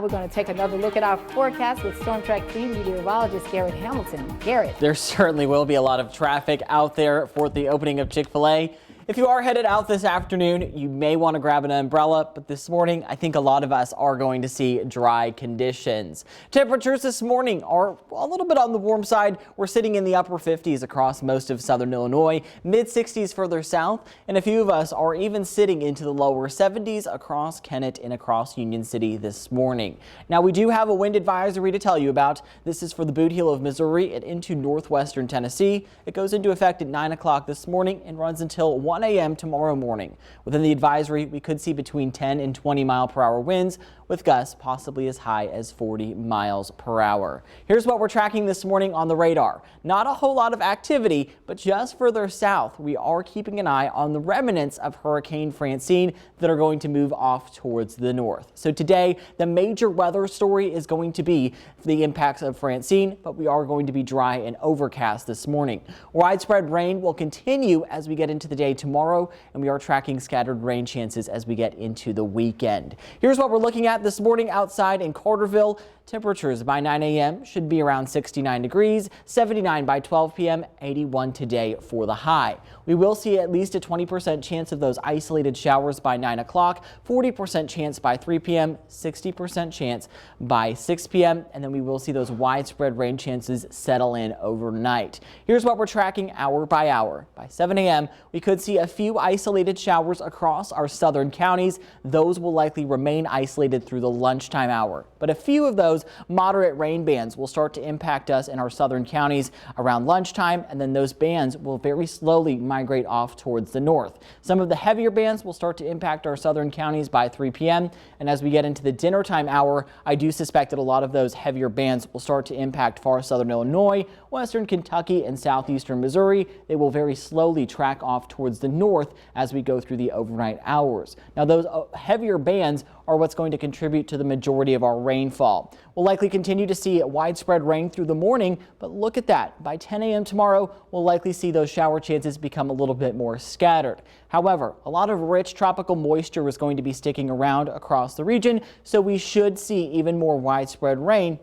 We're going to take another look at our forecast with Storm Track team meteorologist Garrett Hamilton. Garrett. There certainly will be a lot of traffic out there for the opening of Chick-fil-A. If you are headed out this afternoon, you may want to grab an umbrella, but this morning, I think a lot of us are going to see dry conditions. Temperatures this morning are a little bit on the warm side. We're sitting in the upper 50s across most of southern Illinois, mid 60s further south, and a few of us are even sitting into the lower 70s across Kennett and across Union City this morning. Now, we do have a wind advisory to tell you about. This is for the Boot Heel of Missouri and into northwestern Tennessee. It goes into effect at 9 o'clock this morning and runs until 1 a.m. tomorrow morning. Within the advisory, we could see between 10 and 20 mile per hour winds with gusts possibly as high as 40 miles per hour. Here's what we're tracking this morning on the radar. Not a whole lot of activity, but just further south, we are keeping an eye on the remnants of Hurricane Francine that are going to move off towards the north. So today, the major weather story is going to be the impacts of Francine, but we are going to be dry and overcast this morning. Widespread rain will continue as we get into the day tomorrow, and we are tracking scattered rain chances as we get into the weekend. Here's what we're looking at this morning outside in Carterville. Temperatures by 9 a.m. should be around 69 degrees, 79 by 12 p.m., 81 today for the high. We will see at least a 20% chance of those isolated showers by 9 o'clock, 40% chance by 3 p.m., 60% chance by 6 p.m., and then we will see those widespread rain chances settle in overnight. Here's what we're tracking hour by hour. By 7 a.m., we could see a few isolated showers across our southern counties. Those will likely remain isolated through the lunchtime hour, but a few of those moderate rain bands will start to impact us in our southern counties around lunchtime, and then those bands will very slowly migrate off towards the north. Some of the heavier bands will start to impact our southern counties by 3 p.m. and as we get into the dinner time hour, I do suspect that a lot of those heavier bands will start to impact far southern Illinois, western Kentucky, and southeastern Missouri. They will very slowly track off towards the north as we go through the overnight hours. Now, those heavier bands are what's going to contribute to the majority of our rainfall. We'll likely continue to see widespread rain through the morning, but look at that. By 10 a.m. tomorrow, we'll likely see those shower chances become a little bit more scattered. However, a lot of rich tropical moisture is going to be sticking around across the region, so we should see even more widespread rain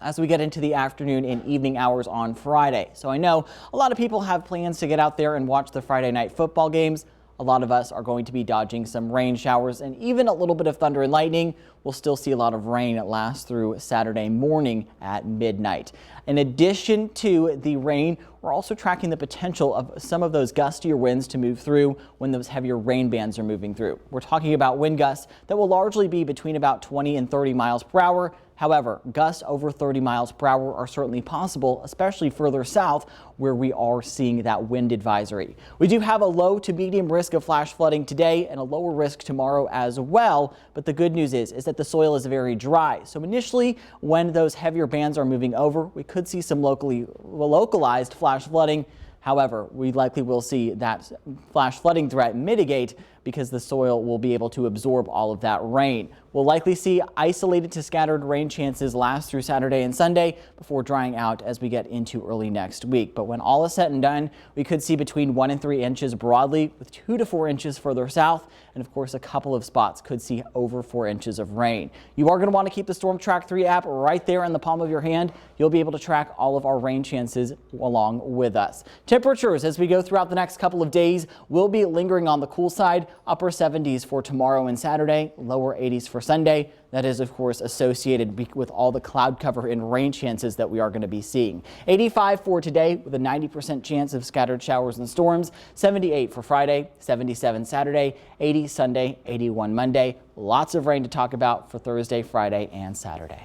as we get into the afternoon and evening hours on Friday. So I know a lot of people have plans to get out there and watch the Friday night football games. A lot of us are going to be dodging some rain showers and even a little bit of thunder and lightning. We'll still see a lot of rain that lasts through Saturday morning at midnight. In addition to the rain, we're also tracking the potential of some of those gustier winds to move through when those heavier rain bands are moving through. We're talking about wind gusts that will largely be between about 20 and 30 miles per hour. However, gusts over 30 miles per hour are certainly possible, especially further south where we are seeing that wind advisory. We do have a low to medium risk of flash flooding today and a lower risk tomorrow as well. But the good news is that the soil is very dry. So initially, when those heavier bands are moving over, we could see some localized flash flooding. However, we likely will see that flash flooding threat mitigate because the soil will be able to absorb all of that rain. We'll likely see isolated to scattered rain chances last through Saturday and Sunday before drying out as we get into early next week. But when all is said and done, we could see between 1 and 3 inches broadly, with 2 to 4 inches further south. And of course, a couple of spots could see over 4 inches of rain. You are going to want to keep the Storm Track 3 app right there in the palm of your hand. You'll be able to track all of our rain chances along with us. Temperatures as we go throughout the next couple of days will be lingering on the cool side. Upper 70s for tomorrow and Saturday, lower 80s for Sunday. That is, of course, associated with all the cloud cover and rain chances that we are going to be seeing. 85 for today with a 90% chance of scattered showers and storms. 78 for Friday, 77 Saturday, 80 Sunday, 81 Monday. Lots of rain to talk about for Thursday, Friday, and Saturday.